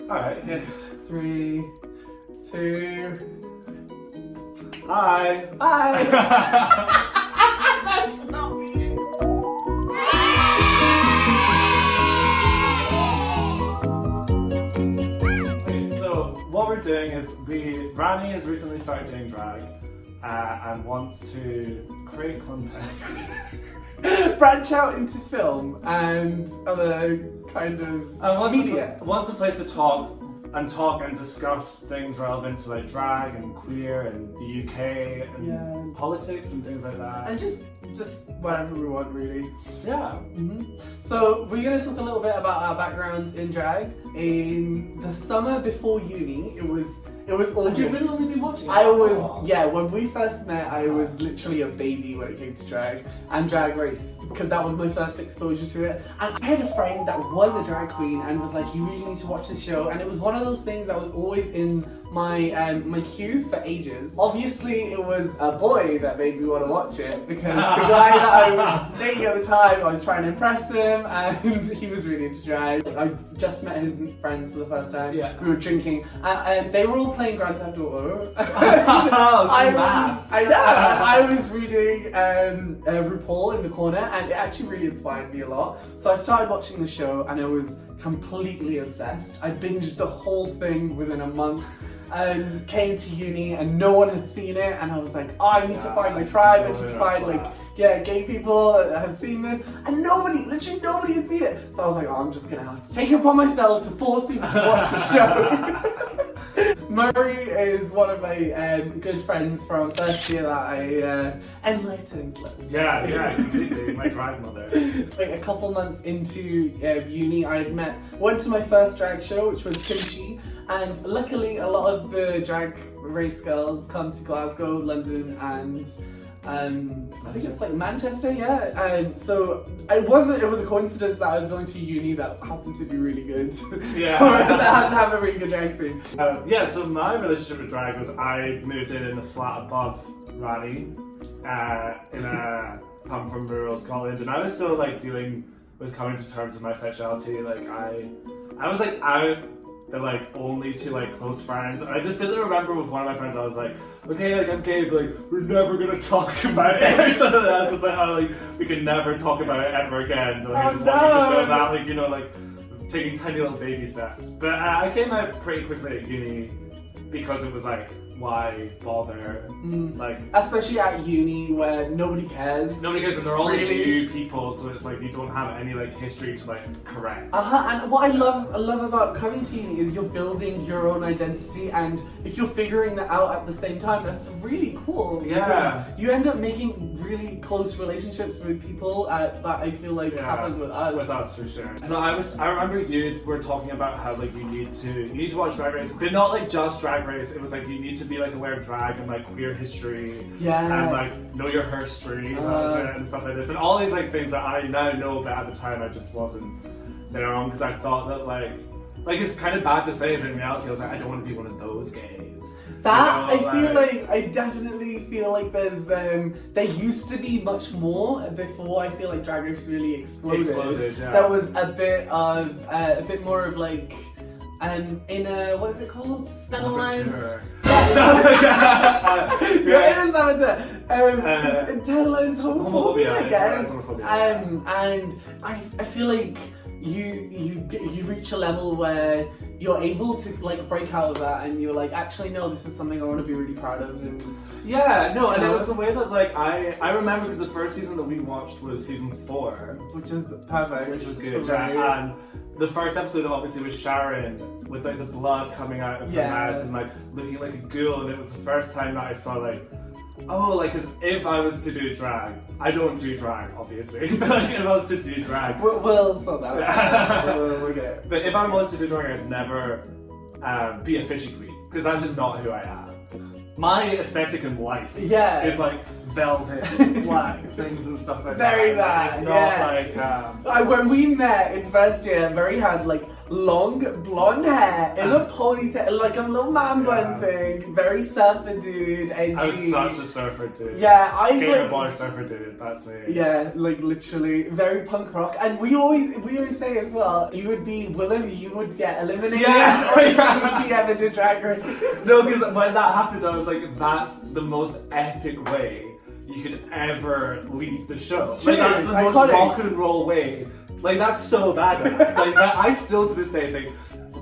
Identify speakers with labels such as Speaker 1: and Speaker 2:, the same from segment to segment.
Speaker 1: Alright, okay.
Speaker 2: 3, 2.
Speaker 1: Hi!
Speaker 2: Hi!
Speaker 1: What we're doing is Raani has recently started doing drag and wants to create content.
Speaker 2: Branch out into film and other kind of media.
Speaker 1: Wants a place to talk and discuss things relevant to like drag and queer and the UK and politics and things like that.
Speaker 2: And just whatever we want, really.
Speaker 1: Yeah.
Speaker 2: So we're going to talk a little bit about our background in drag. In the summer before uni, it was August.
Speaker 1: You've really only been watching it?
Speaker 2: When we first met, I was literally a baby when it came to drag and Drag Race, because that was my first exposure to it. And I had a friend that was a drag queen and was like, you really need to watch this show. And it was one of those things that was always in my my queue for ages. Obviously, it was a boy that made me want to watch it, because the guy that I was dating at the time, I was trying to impress him, and he was really into drag. I just met his friends for the first time.
Speaker 1: Yeah.
Speaker 2: We were drinking, and they were all playing Grand Theft Auto. I was reading RuPaul in the corner, and it actually really inspired me a lot. So I started watching the show, and I was completely obsessed. I binged the whole thing within a month. And came to uni and no one had seen it, and I was like, oh, I need to find my tribe and just find gay people that have seen this, and literally nobody had seen it. So I was like, oh, I'm just gonna have to take it upon myself to force people to watch the show. Murray is one of my good friends from first year that I enlightened.
Speaker 1: Yeah, completely. My drag mother.
Speaker 2: Like a couple months into uni, I went to my first drag show, which was Kimchi. And luckily, a lot of the Drag Race girls come to Glasgow, London, and I think it's like Manchester, so it was a coincidence that I was going to uni that happened to be really good.
Speaker 1: Yeah.
Speaker 2: That had to have a really good drag scene.
Speaker 1: So my relationship with drag was I moved in the flat above Raani in a pub from rural Scotland, and I was still like dealing with coming to terms with my sexuality. Like I was like out. They're like only two like close friends. And I just didn't remember with one of my friends. I was like, okay, like I'm gay, but like we're never gonna talk about it. Or something like that. Just like, oh, like we could never talk about it ever again. But, like, I just wanted to know that, like, you know, like taking tiny little baby steps. But I came out pretty quickly at uni because it was like, why bother? Like,
Speaker 2: especially at uni where nobody cares.
Speaker 1: Nobody cares, and they're all like new people, so it's like you don't have any like history to like correct.
Speaker 2: And what I love about coming to uni is you're building your own identity, and if you're figuring that out at the same time, that's really cool.
Speaker 1: Yeah.
Speaker 2: You end up making really close relationships with people that I feel like happened with us.
Speaker 1: With us for sure. So I remember you were talking about how like you need to watch Drag Race, but not like just Drag Race. It was like you need to be like aware of drag and like queer history, and like know your history and stuff like this, and all these like things that I now know, but at the time I just wasn't there on, because I thought that like it's kind of bad to say, but in reality I was like, I don't want to be one of those gays.
Speaker 2: That, you know, I definitely feel like there's there used to be much more before I feel like Drag Race really exploded. There was a bit more of like in a, what is it called? Stylized. Internalized homophobia, I guess. And I feel like you reach a level where you're able to like break out of that, and you're like, actually no, this is something I want to be really proud of. And
Speaker 1: it was the way that like I remember, because the first season that we watched was season 4,
Speaker 2: which is perfect,
Speaker 1: which was good. And the first episode obviously was Sharon with like the blood coming out of her mouth and like looking like a ghoul, and it was the first time that I saw like, oh, like, cause if I was to do drag, I don't do drag obviously, but like, if I was to do drag,
Speaker 2: we'll sort that out. We'll get it.
Speaker 1: But if I was to do drag, I'd never be a fishy queen, because that's just not who I am. My aesthetic in life is like velvet, black things and stuff like
Speaker 2: Very
Speaker 1: that. It's not like
Speaker 2: when we met in first year, Murray had like long blonde hair in a ponytail, like a little man bun thing. Very surfer dude, edgy.
Speaker 1: I was such a surfer dude.
Speaker 2: Yeah,
Speaker 1: Skater boy surfer dude, that's me.
Speaker 2: Yeah, like literally very punk rock. And we always say as well, you would be Willem, you would get eliminated.
Speaker 1: Yeah.
Speaker 2: Or you would be ever to Drag Race.
Speaker 1: No, because when that happened, I was like, that's the most epic way you could ever leave the show.
Speaker 2: It's
Speaker 1: Like,
Speaker 2: true,
Speaker 1: that's the
Speaker 2: it's
Speaker 1: most
Speaker 2: iconic.
Speaker 1: rock and roll way. Like, that's so badass. Like, that, I still to this day think,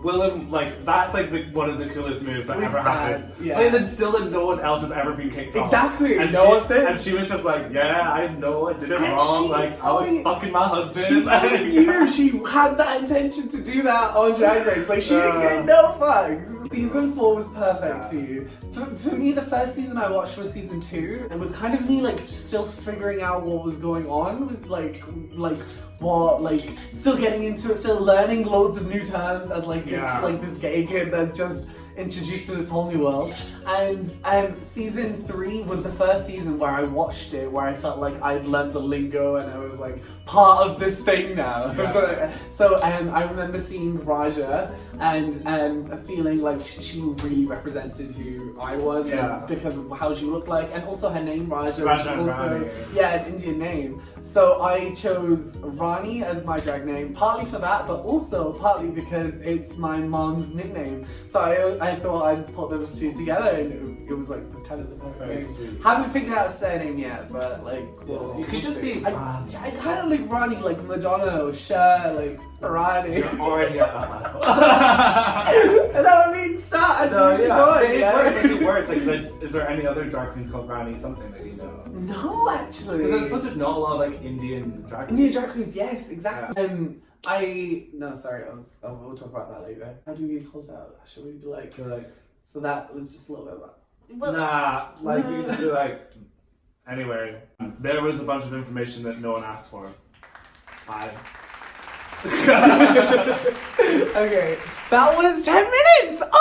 Speaker 1: Willem, like, that's like one of the coolest moves that
Speaker 2: Really
Speaker 1: ever
Speaker 2: sad,
Speaker 1: happened.
Speaker 2: yeah.
Speaker 1: Like, and then still that no one else has ever been kicked off.
Speaker 2: Exactly,
Speaker 1: And
Speaker 2: no one's in.
Speaker 1: And she was just like, yeah, I know I did it
Speaker 2: And
Speaker 1: wrong.
Speaker 2: she
Speaker 1: Like, I was
Speaker 2: fully-
Speaker 1: fucking my husband.
Speaker 2: She fucking knew she had that intention to do that on Drag Race. Like, she didn't get no fucks. Season 4 was perfect for you. For me, the first season I watched was season 2. It was kind of me, like, still figuring out what was going on with, like what, like, still getting into it, still learning loads of new terms as, like, like this gay kid that's just introduced to this whole new world. And season 3 was the first season where I watched it, where I felt like I'd learned the lingo and I was like part of this thing now.
Speaker 1: Yeah.
Speaker 2: So I remember seeing Raja and feeling like she really represented who I was because of how she looked like, and also her name Raja, which is
Speaker 1: and
Speaker 2: also
Speaker 1: Raani.
Speaker 2: an Indian name. So I chose Raani as my drag name, partly for that, but also partly because it's my mom's nickname. So I thought I'd put those two together, and it was like kind of the perfect thing.
Speaker 1: Sweet.
Speaker 2: Haven't figured out a surname yet, but like, well,
Speaker 1: You could just be Raani.
Speaker 2: I kind of like Raani, like Madonna or Cher, like Raani.
Speaker 1: You're already at that level.
Speaker 2: And that would mean start.
Speaker 1: It works. Like, is there any other drag queens called Raani something that you know?
Speaker 2: No, actually.
Speaker 1: Because I suppose there's not a lot of like Indian drag queens.
Speaker 2: Indian drag queens, yes, exactly. We'll talk about that later. How do we close out? Should we be like, so that was just a little bit about.
Speaker 1: Nah, like we could just be like. Anyway, there was a bunch of information that no one asked for. Bye.
Speaker 2: Okay, that was 10 minutes. Oh.